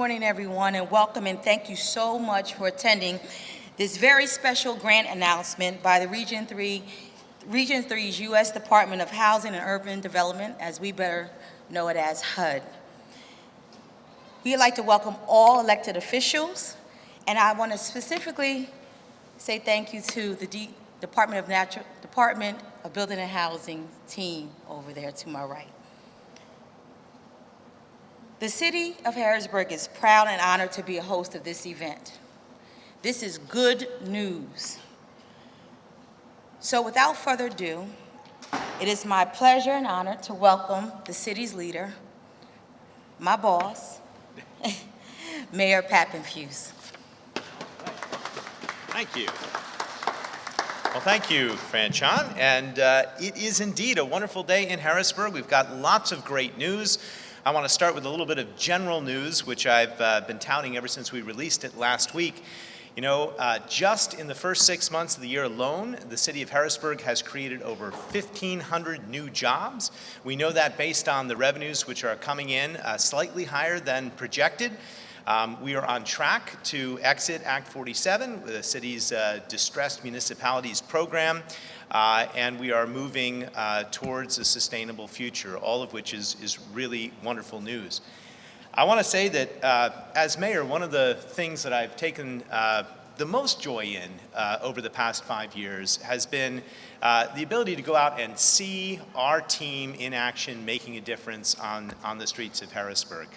morning, everyone, and welcome, and thank you so much for attending this very special grant announcement by the Region 3's U.S. Department of Housing and Urban Development, as we better know it as HUD. We'd like to welcome all elected officials, and I want to specifically say thank you to the Department of Building and Housing team over there to my right. The City of Harrisburg is proud and honored to be a host of this event. This is good news. So without further ado, it is my pleasure and honor to welcome the city's leader, my boss, Mayor Pat Fuse. Thank you. Well, thank you, Franchon. And it is indeed a wonderful day in Harrisburg. We've got lots of great news. I want to start with a little bit of general news, which I've been touting ever since we released it last week. You know, just in the first 6 months of the year alone, the city of Harrisburg has created over 1,500 new jobs. We know that based on the revenues which are coming in slightly higher than projected. We are on track to exit Act 47, the city's distressed municipalities program, and we are moving towards a sustainable future, all of which is really wonderful news. I want to say that as mayor, one of the things that I've taken the most joy in over the past 5 years has been the ability to go out and see our team in action making a difference on the streets of Harrisburg.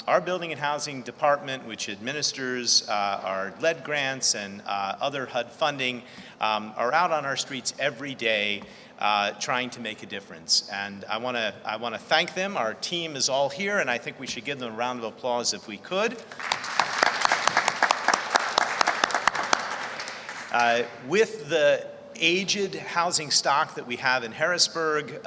Our Building and Housing Department, which administers our lead grants and other HUD funding, are out on our streets every day trying to make a difference. And I want to thank them. Our team is all here, and I think we should give them a round of applause if we could. With the aged housing stock that we have in Harrisburg,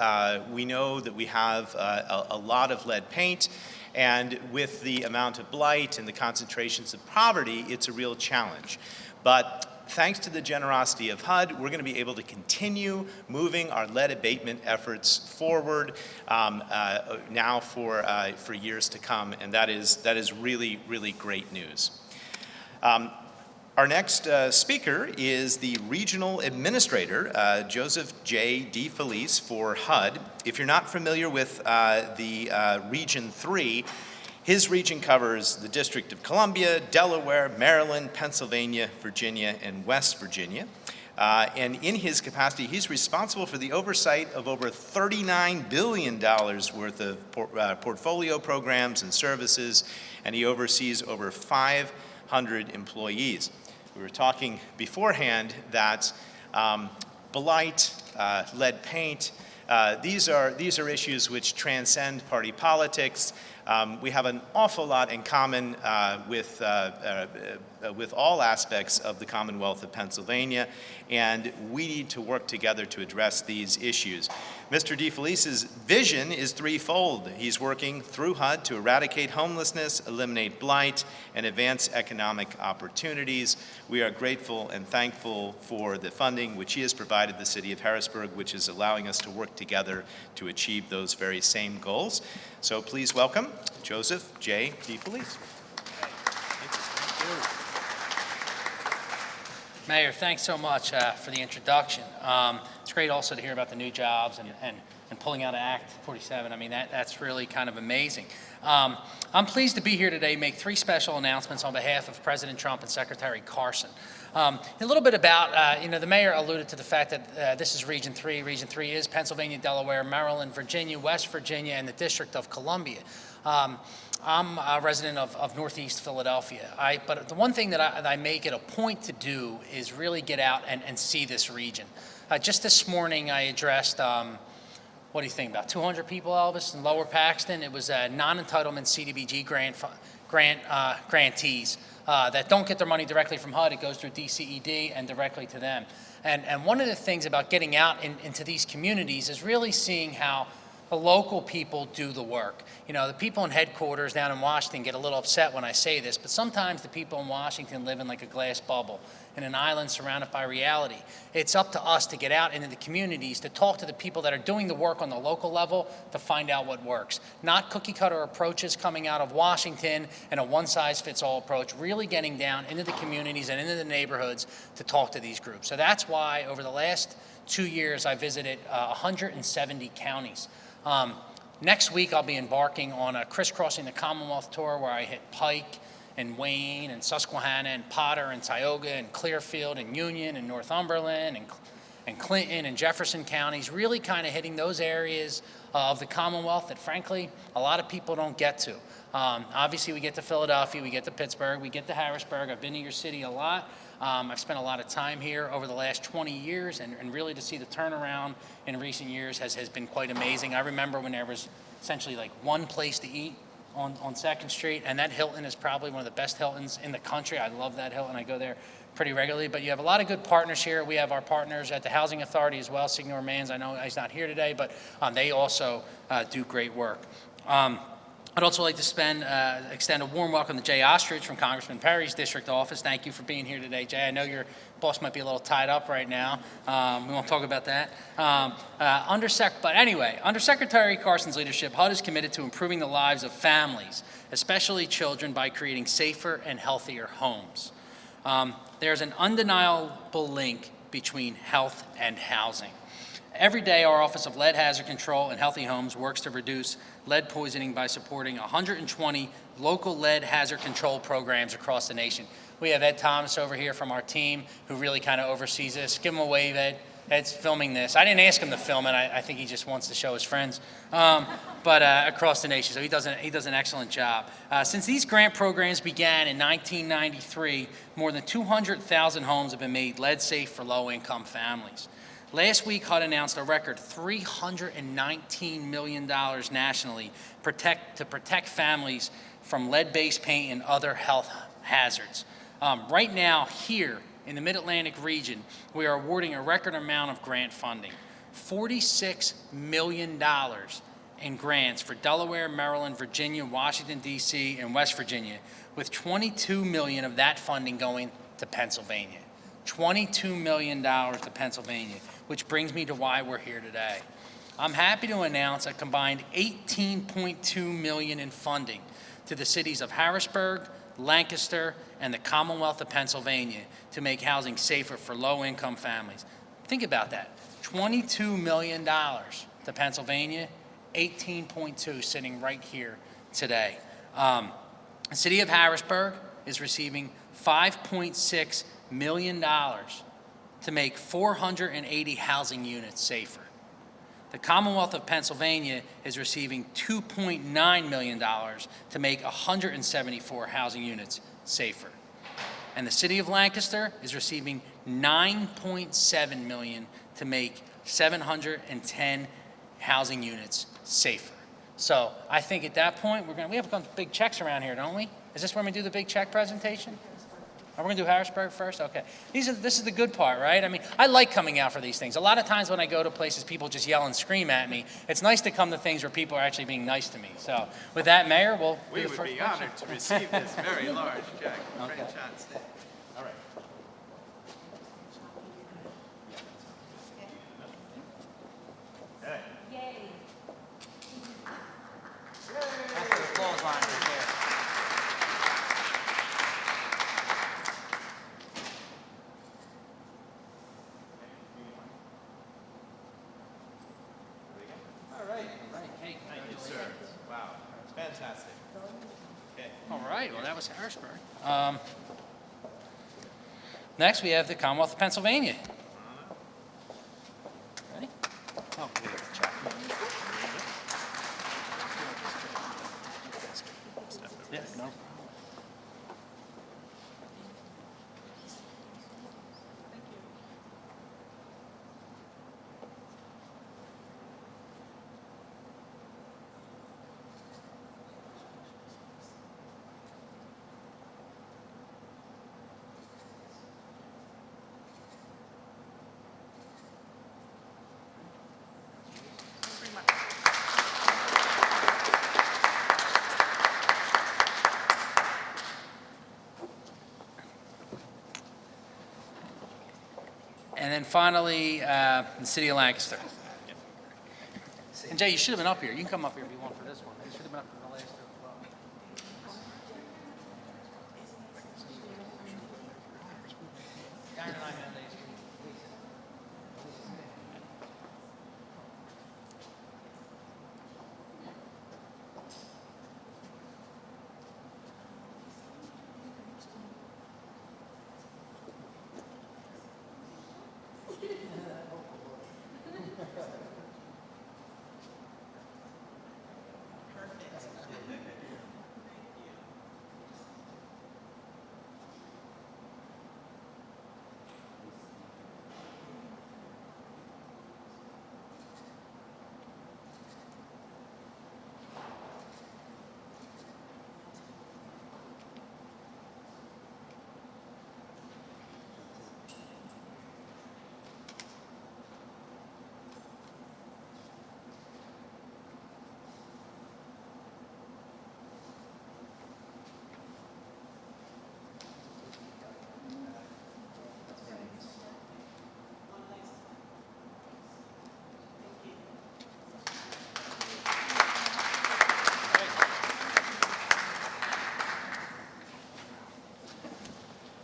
we know that we have a lot of lead paint. And with the amount of blight and the concentrations of poverty, it's a real challenge. But thanks to the generosity of HUD, we're going to be able to continue moving our lead abatement efforts forward now for years to come, and that is really, really great news. Our next speaker is the Regional Administrator, Joseph J. DeFelice for HUD. If you're not familiar with the Region 3, his region covers the District of Columbia, Delaware, Maryland, Pennsylvania, Virginia, and West Virginia. And in his capacity, he's responsible for the oversight of over $39 billion worth of portfolio programs and services, and he oversees over 500 employees. We were talking beforehand that blight, lead paint, these are issues which transcend party politics. We have an awful lot in common with all aspects of the Commonwealth of Pennsylvania, and we need to work together to address these issues. Mr. DeFelice's vision is threefold. He's working through HUD to eradicate homelessness, eliminate blight, and advance economic opportunities. We are grateful and thankful for the funding which he has provided the city of Harrisburg, which is allowing us to work together to achieve those very same goals. So please welcome Joseph J. DeFelice. Mayor, thanks so much for the introduction. It's great also to hear about the new jobs and pulling out of Act 47. I mean, that's really kind of amazing. I'm pleased to be here today to make three special announcements on behalf of President Trump and Secretary Carson. A little bit about, the mayor alluded to the fact that this is Region 3. Region 3 is Pennsylvania, Delaware, Maryland, Virginia, West Virginia, and the District of Columbia. I'm a resident of Northeast Philadelphia. But the one thing that I make it a point to do is really get out and see this region. Just this morning, I addressed, what do you think, about 200 people, Elvis, in Lower Paxton. It was non-entitlement CDBG grantees that don't get their money directly from HUD. It goes through DCED and directly to them. And one of the things about getting out into these communities is really seeing how the local people do the work. You know, the people in headquarters down in Washington get a little upset when I say this, but sometimes the people in Washington live in like a glass bubble. in an island surrounded by reality. It's up to us to get out into the communities, to talk to the people that are doing the work on the local level to find out what works. Not cookie cutter approaches coming out of Washington and a one-size-fits-all approach, really getting down into the communities and into the neighborhoods to talk to these groups. So that's why over the last 2 years I visited 170 counties. Next week I'll be embarking on a crisscrossing the Commonwealth tour where I hit Pike and Wayne and Susquehanna and Potter and Tioga and Clearfield and Union and Northumberland and Clinton and Jefferson counties, really kind of hitting those areas of the Commonwealth that frankly a lot of people don't get to. Obviously we get to Philadelphia, we get to Pittsburgh, we get to Harrisburg. I've been to your city a lot. I've spent a lot of time here over the last 20 years, and really to see the turnaround in recent years has been quite amazing. I remember when there was essentially like one place to eat on 2nd Street, and that Hilton is probably one of the best Hiltons in the country. I love that Hilton. I go there pretty regularly, but you have a lot of good partners here. We have our partners at the Housing Authority as well. Signor Mans, I know he's not here today, but they also do great work. I'd also like to extend a warm welcome to Jay Ostrich from Congressman Perry's district office. Thank you for being here today, Jay. I know your boss might be a little tied up right now. We won't talk about that. But anyway, under Secretary Carson's leadership, HUD is committed to improving the lives of families, especially children, by creating safer and healthier homes. There's an undeniable link between health and housing. Every day, our Office of Lead Hazard Control and Healthy Homes works to reduce lead poisoning by supporting 120 local lead hazard control programs across the nation. We have Ed Thomas over here from our team who really kind of oversees this. Give him a wave, Ed. Ed's filming this. I didn't ask him to film it. I think he just wants to show his friends. But across the nation, so he does an excellent job. Since these grant programs began in 1993, more than 200,000 homes have been made lead safe for low-income families. Last week, HUD announced a record $319 million nationally to protect families from lead-based paint and other health hazards. Right now, here in the Mid-Atlantic region, we are awarding a record amount of grant funding, $46 million in grants for Delaware, Maryland, Virginia, Washington, D.C., and West Virginia, with $22 million of that funding going to Pennsylvania. $22 million to Pennsylvania, which brings me to why we're here today. I'm happy to announce a combined $18.2 million in funding to the cities of Harrisburg, Lancaster, and the Commonwealth of Pennsylvania to make housing safer for low-income families. Think about that. $22 million to Pennsylvania, 18.2 sitting right here today. The city of Harrisburg is receiving $5.6 million to make 480 housing units safer. The Commonwealth of Pennsylvania is receiving $2.9 million to make 174 housing units safer. And the city of Lancaster is receiving $9.7 million to make 710 housing units safer. So I think at that point, we have a bunch of big checks around here, don't we? Is this when we do the big check presentation? Are we going to do Harrisburg first? Okay. This is the good part, right? I mean, I like coming out for these things. A lot of times when I go to places, people just yell and scream at me. It's nice to come to things where people are actually being nice to me. So with that, Mayor, we would be honored to receive this very large check. Okay. French on stage. All right. That's the applause line right there. Wow, fantastic. Okay. All right, well, that was Harrisburg. Next, we have the Commonwealth of Pennsylvania. Ready? Oh, we have to check. Yes, no problem. And then finally, the city of Lancaster. And Jay, you should have been up here. You can come up here if you want for this one. You should have been up for the last two as well. Darren and I met last week.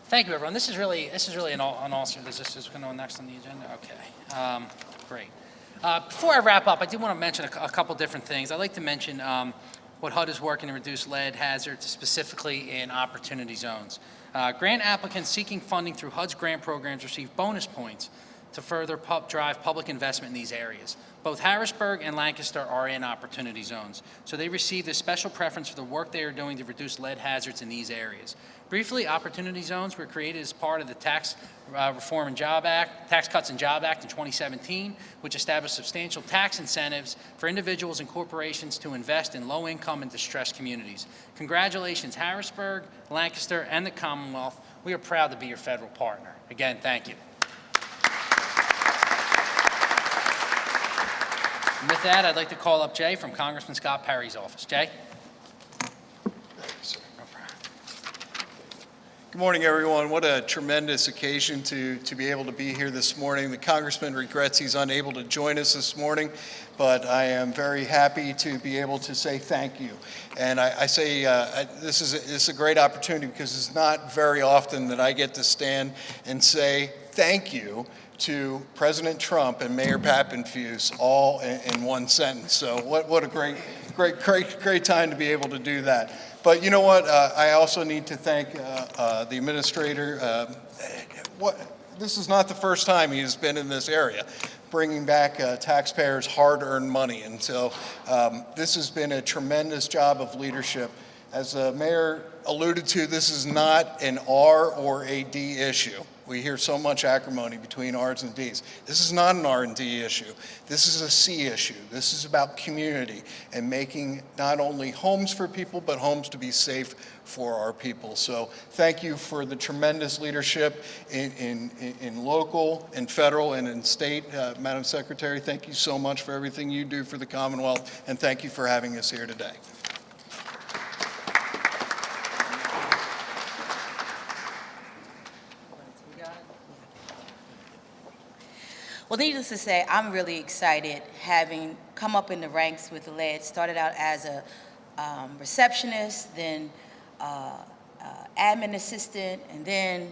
Thank you, everyone. This is really an awesome. Is this going on next on the agenda? Okay, great. Before I wrap up, I do want to mention a couple different things. I'd like to mention what HUD is working to reduce lead hazards, specifically in opportunity zones. Grant applicants seeking funding through HUD's grant programs receive bonus points to further drive public investment in these areas. Both Harrisburg and Lancaster are in opportunity zones, so they receive this special preference for the work they are doing to reduce lead hazards in these areas. Briefly, opportunity zones were created as part of the Tax Cuts and Job Act in 2017, which established substantial tax incentives for individuals and corporations to invest in low-income and distressed communities. Congratulations, Harrisburg, Lancaster, and the Commonwealth. We are proud to be your federal partner. Again, thank you. And with that, I'd like to call up Jay from Congressman Scott Perry's office. Jay? Good morning, everyone. What a tremendous occasion to be able to be here this morning. The Congressman regrets he's unable to join us this morning, but I am very happy to be able to say thank you. And I say this is a great opportunity because it's not very often that I get to stand and say thank you to President Trump and Mayor Papenfuse all in one sentence. So what a great time to be able to do that. But you know what? I also need to thank the administrator. This is not the first time he has been in this area, bringing back taxpayers' hard-earned money. And so this has been a tremendous job of leadership. As the mayor alluded to, this is not an R or a D issue. We hear so much acrimony between R's and D's. This is not an R&D issue. This is a C issue. This is about community and making not only homes for people, but homes to be safe for our people. So thank you for the tremendous leadership in local and federal and in state. Madam Secretary, thank you so much for everything you do for the Commonwealth, and thank you for having us here today. Well, needless to say, I'm really excited having come up in the ranks with the lead. Started out as a receptionist, then admin assistant, and then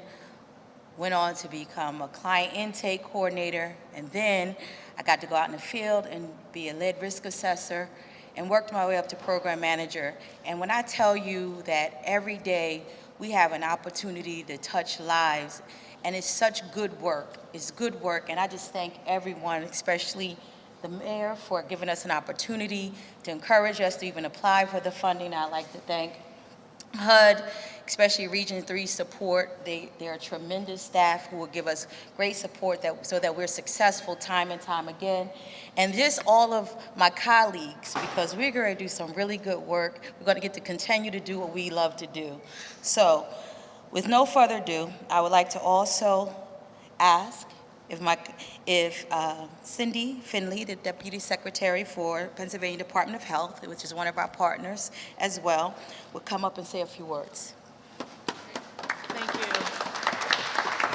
went on to become a client intake coordinator. And then I got to go out in the field and be a lead risk assessor and worked my way up to program manager. And when I tell you that every day we have an opportunity to touch lives, and it's such good work. It's good work, and I just thank everyone, especially the mayor, for giving us an opportunity to encourage us to even apply for the funding. I'd like to thank HUD, especially Region 3 support. They're a tremendous staff who will give us great support so that we're successful time and time again. And just all of my colleagues, because we're going to do some really good work. We're going to get to continue to do what we love to do. So, with no further ado, I would like to also ask if Cindy Finley, the Deputy Secretary for Pennsylvania Department of Health, which is one of our partners as well, would come up and say a few words. Thank you.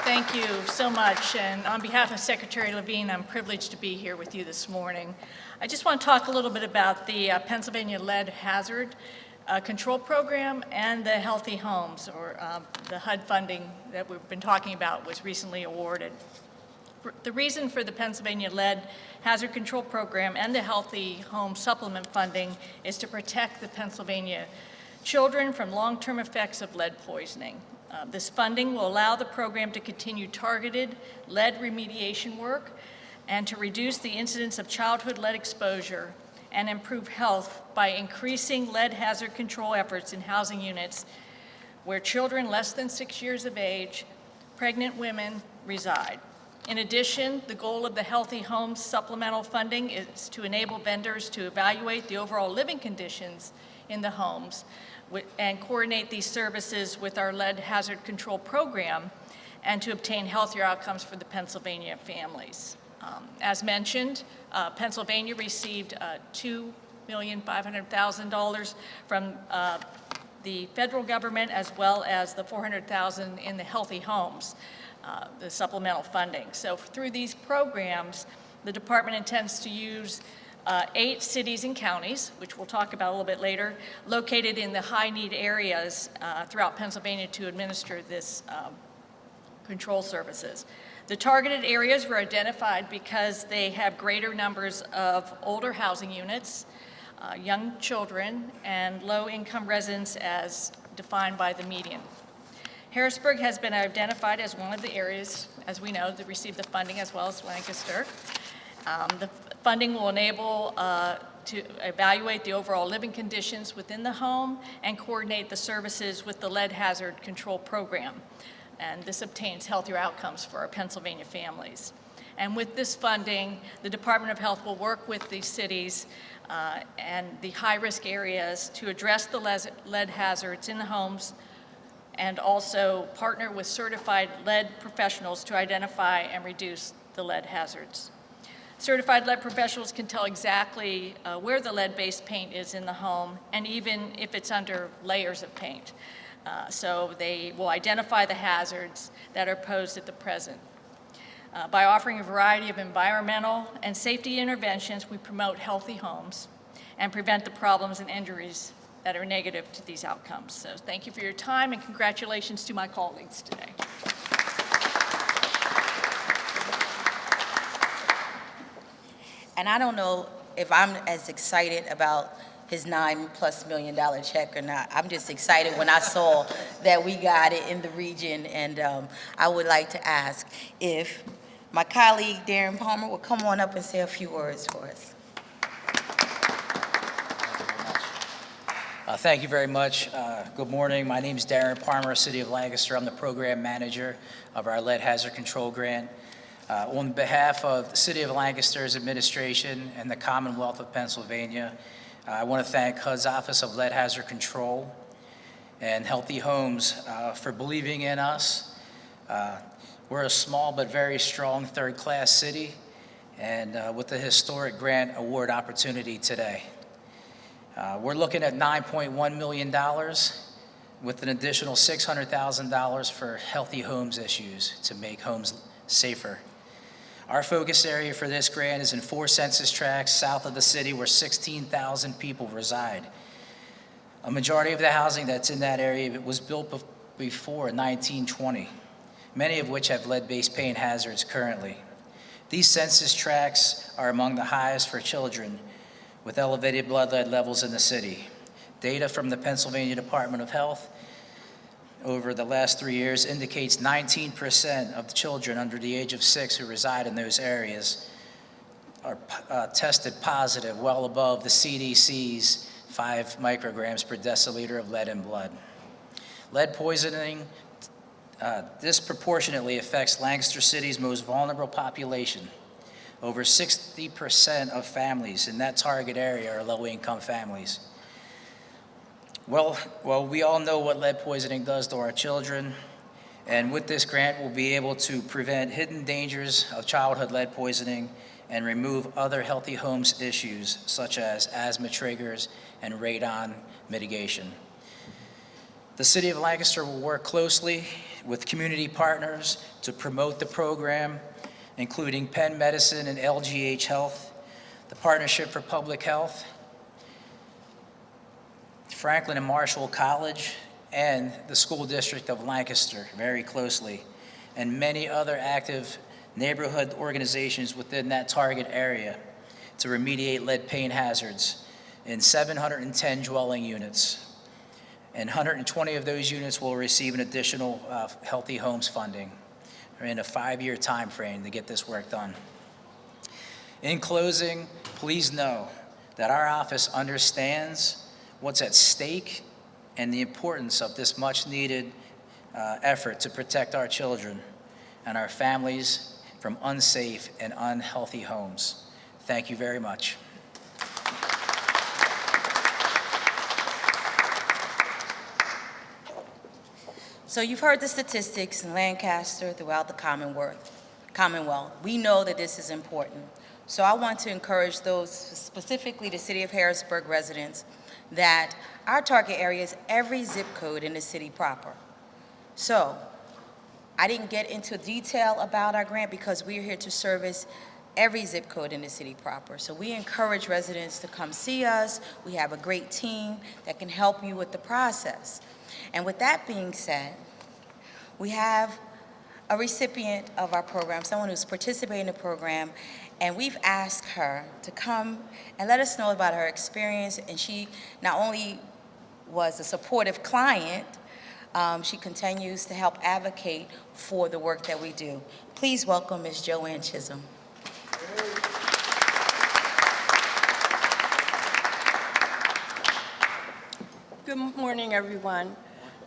Thank you so much. And on behalf of Secretary Levine, I'm privileged to be here with you this morning. I just want to talk a little bit about the Pennsylvania Lead Hazard Control Program and the Healthy Homes, or the HUD funding that we've been talking about was recently awarded. The reason for the Pennsylvania Lead Hazard Control Program and the Healthy Home Supplement funding is to protect the Pennsylvania children from long-term effects of lead poisoning. This funding will allow the program to continue targeted lead remediation work and to reduce the incidence of childhood lead exposure and improve health by increasing lead hazard control efforts in housing units where children less than 6 years of age, pregnant women reside. In addition, the goal of the Healthy Homes supplemental funding is to enable vendors to evaluate the overall living conditions in the homes and coordinate these services with our lead hazard control program and to obtain healthier outcomes for the Pennsylvania families. As mentioned, Pennsylvania received $2,500,000 from the federal government as well as the $400,000 in the Healthy Homes, the supplemental funding. So through these programs, the department intends to use 8 cities and counties, which we'll talk about a little bit later, located in the high-need areas throughout Pennsylvania to administer this control services. The targeted areas were identified because they have greater numbers of older housing units, young children, and low-income residents as defined by the median. Harrisburg has been identified as one of the areas, as we know, that received the funding, as well as Lancaster. The funding will enable to evaluate the overall living conditions within the home and coordinate the services with the lead hazard control program. And this obtains healthier outcomes for our Pennsylvania families. And with this funding, the Department of Health will work with the cities and the high-risk areas to address the lead hazards in the homes and also partner with certified lead professionals to identify and reduce the lead hazards. Certified lead professionals can tell exactly where the lead-based paint is in the home, and even if it's under layers of paint. So they will identify the hazards that are posed at the present. By offering a variety of environmental and safety interventions, we promote healthy homes and prevent the problems and injuries that are negative to these outcomes. So thank you for your time, and congratulations to my colleagues today. And I don't know if I'm as excited about his $9+ million check or not. I'm just excited when I saw that we got it in the region, and I would like to ask if my colleague Darren Palmer will come on up and say a few words for us. Thank you very much. Good morning. My name is Darren Palmer, City of Lancaster. I'm the program manager of our Lead Hazard Control Grant. On behalf of the City of Lancaster's administration and the Commonwealth of Pennsylvania, I want to thank HUD's Office of Lead Hazard Control and Healthy Homes for believing in us. We're a small but very strong third-class city, and with the historic grant award opportunity today. We're looking at $9.1 million with an additional $600,000 for Healthy Homes issues to make homes safer. Our focus area for this grant is in 4 census tracts south of the city where 16,000 people reside. A majority of the housing that's in that area was built before 1920, many of which have lead-based paint hazards currently. These census tracts are among the highest for children with elevated blood lead levels in the city. Data from the Pennsylvania Department of Health over the last 3 years indicates 19% of the children under the age of 6 who reside in those areas are tested positive, well above the CDC's 5 micrograms per deciliter of lead in blood. Lead poisoning disproportionately affects Lancaster City's most vulnerable population. Over 60% of families in that target area are low-income families. Well, we all know what lead poisoning does to our children, and with this grant, we'll be able to prevent hidden dangers of childhood lead poisoning and remove other Healthy Homes issues, such as asthma triggers and radon mitigation. The City of Lancaster will work closely with community partners to promote the program, including Penn Medicine and LGH Health, the Partnership for Public Health, Franklin and Marshall College, and the School District of Lancaster very closely, and many other active neighborhood organizations within that target area to remediate lead paint hazards in 710 dwelling units. And 120 of those units will receive an additional Healthy Homes funding in a 5-year time frame to get this work done. In closing, please know that our office understands what's at stake and the importance of this much-needed effort to protect our children and our families from unsafe and unhealthy homes. Thank you very much. So you've heard the statistics in Lancaster, throughout the Commonwealth. We know that this is important. So I want to encourage those, specifically the City of Harrisburg residents, that our target area is every zip code in the city proper. So I didn't get into detail about our grant because we're here to service every zip code in the city proper. So we encourage residents to come see us. We have a great team that can help you with the process. And with that being said, we have a recipient of our program, someone who's participating in the program, and we've asked her to come and let us know about her experience. And she not only was a supportive client, she continues to help advocate for the work that we do. Please welcome Ms. Joanne Chisholm. Good morning, everyone.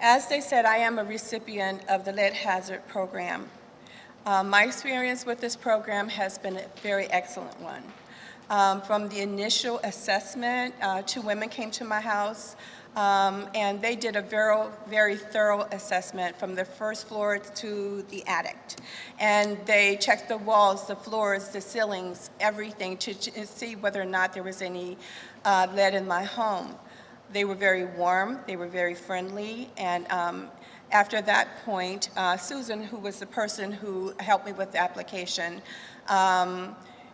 As they said, I am a recipient of the Lead Hazard Program. My experience with this program has been a very excellent one. From the initial assessment, 2 women came to my house, and they did a very thorough assessment from the first floor to the attic. And they checked the walls, the floors, the ceilings, everything to see whether or not there was any lead in my home. They were very warm, they were very friendly, and after that point, Susan, who was the person who helped me with the application,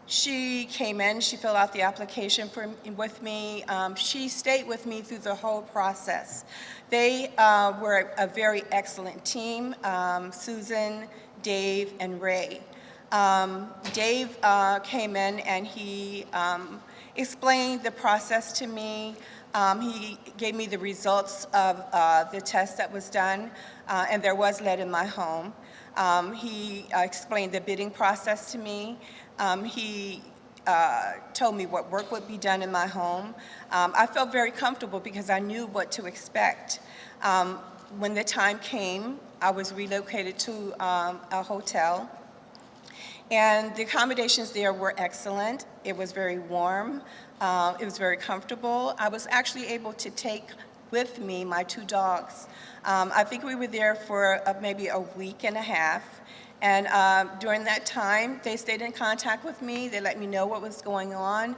she came in, she filled out the application with me. She stayed with me through the whole process. They were a very excellent team, Susan, Dave, and Ray. Dave came in and he explained the process to me. He gave me the results of the test that was done, and there was lead in my home. He explained the bidding process to me. He told me what work would be done in my home. I felt very comfortable because I knew what to expect. When the time came, I was relocated to a hotel, and the accommodations there were excellent. It was very warm. It was very comfortable. I was actually able to take with me my 2 dogs. I think we were there for maybe a week and a half. And during that time, they stayed in contact with me. They let me know what was going on.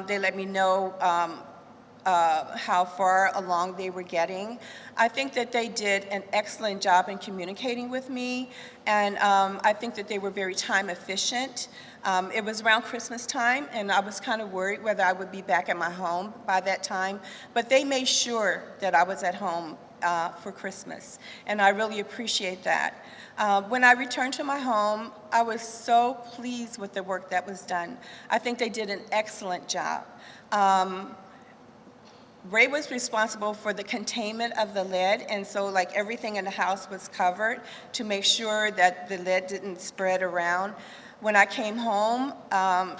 They let me know how far along they were getting. I think that they did an excellent job in communicating with me, and I think that they were very time efficient. It was around Christmas time, and I was kind of worried whether I would be back at my home by that time, but they made sure that I was at home for Christmas, and I really appreciate that. When I returned to my home, I was so pleased with the work that was done. I think they did an excellent job. Ray was responsible for the containment of the lead, and so like everything in the house was covered to make sure that the lead didn't spread around. When I came home, I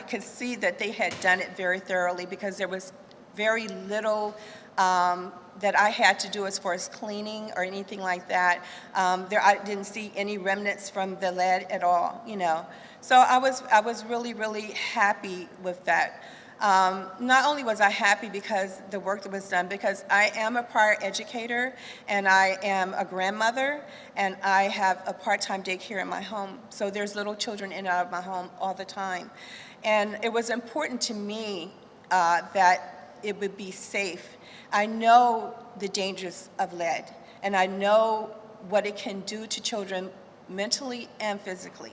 could see that they had done it very thoroughly because there was very little that I had to do as far as cleaning or anything like that. I didn't see any remnants from the lead at all, you know. So I was really, really happy with that. Not only was I happy because the work that was done, because I am a prior educator and I am a grandmother and I have a part-time daycare in my home. So there's little children in and out of my home all the time. And it was important to me that it would be safe. I know the dangers of lead, and I know what it can do to children mentally and physically.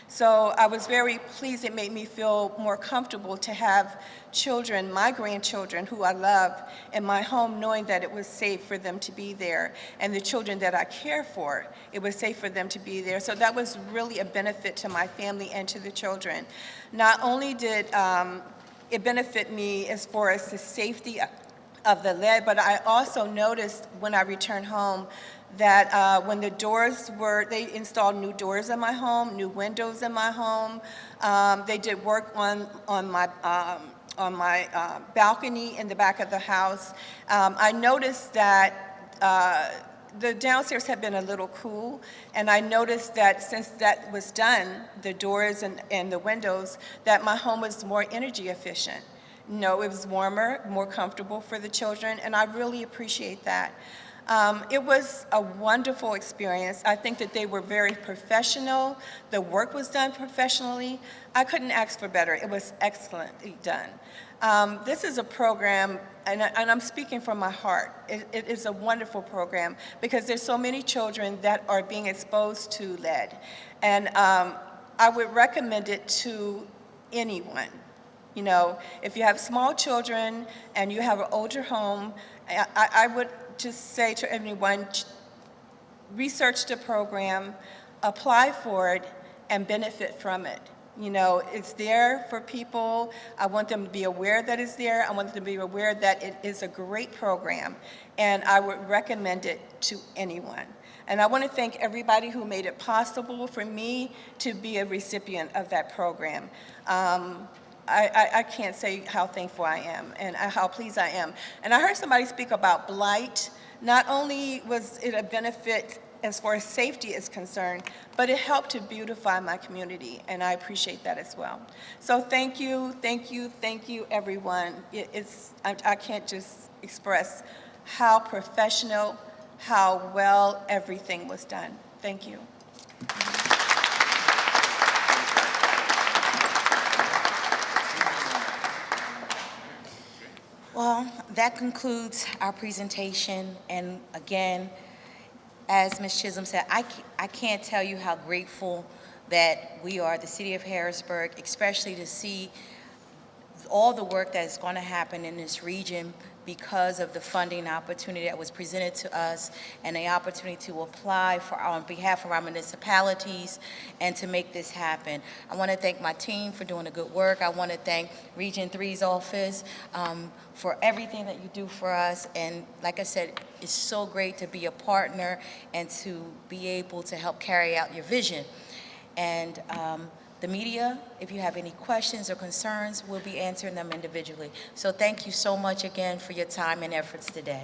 So I was very pleased. It made me feel more comfortable to have children, my grandchildren, who I love, in my home, knowing that it was safe for them to be there. And the children that I care for, it was safe for them to be there. So that was really a benefit to my family and to the children. Not only did it benefit me as far as the safety of the lead, but I also noticed when I returned home that when the doors were, they installed new doors in my home, new windows in my home. They did work on my balcony in the back of the house. I noticed that the downstairs had been a little cool, and I noticed that since that was done, the doors and the windows, that my home was more energy efficient. No, it was warmer, more comfortable for the children, and I really appreciate that. It was a wonderful experience. I think that they were very professional. The work was done professionally. I couldn't ask for better. It was excellently done. This is a program, and I'm speaking from my heart. It is a wonderful program because there's so many children that are being exposed to lead. And I would recommend it to anyone. You know, if you have small children and you have an older home, I would just say to everyone, research the program, apply for it, and benefit from it. You know, it's there for people. I want them to be aware that it's there. I want them to be aware that it is a great program, and I would recommend it to anyone. And I want to thank everybody who made it possible for me to be a recipient of that program. I can't say how thankful I am and how pleased I am. And I heard somebody speak about blight. Not only was it a benefit as far as safety is concerned, but it helped to beautify my community, and I appreciate that as well. So thank you, everyone. I can't just express how professional, how well everything was done. Thank you. Well, that concludes our presentation. And again, as Ms. Chisholm said, I can't tell you how grateful that we are, the city of Harrisburg, especially to see all the work that is going to happen in this region because of the funding opportunity that was presented to us and the opportunity to apply for on behalf of our municipalities and to make this happen. I want to thank my team for doing the good work. I want to thank Region 3's office for everything that you do for us. And like I said, it's so great to be a partner and to be able to help carry out your vision. And the media, if you have any questions or concerns, we'll be answering them individually. So thank you so much again for your time and efforts today.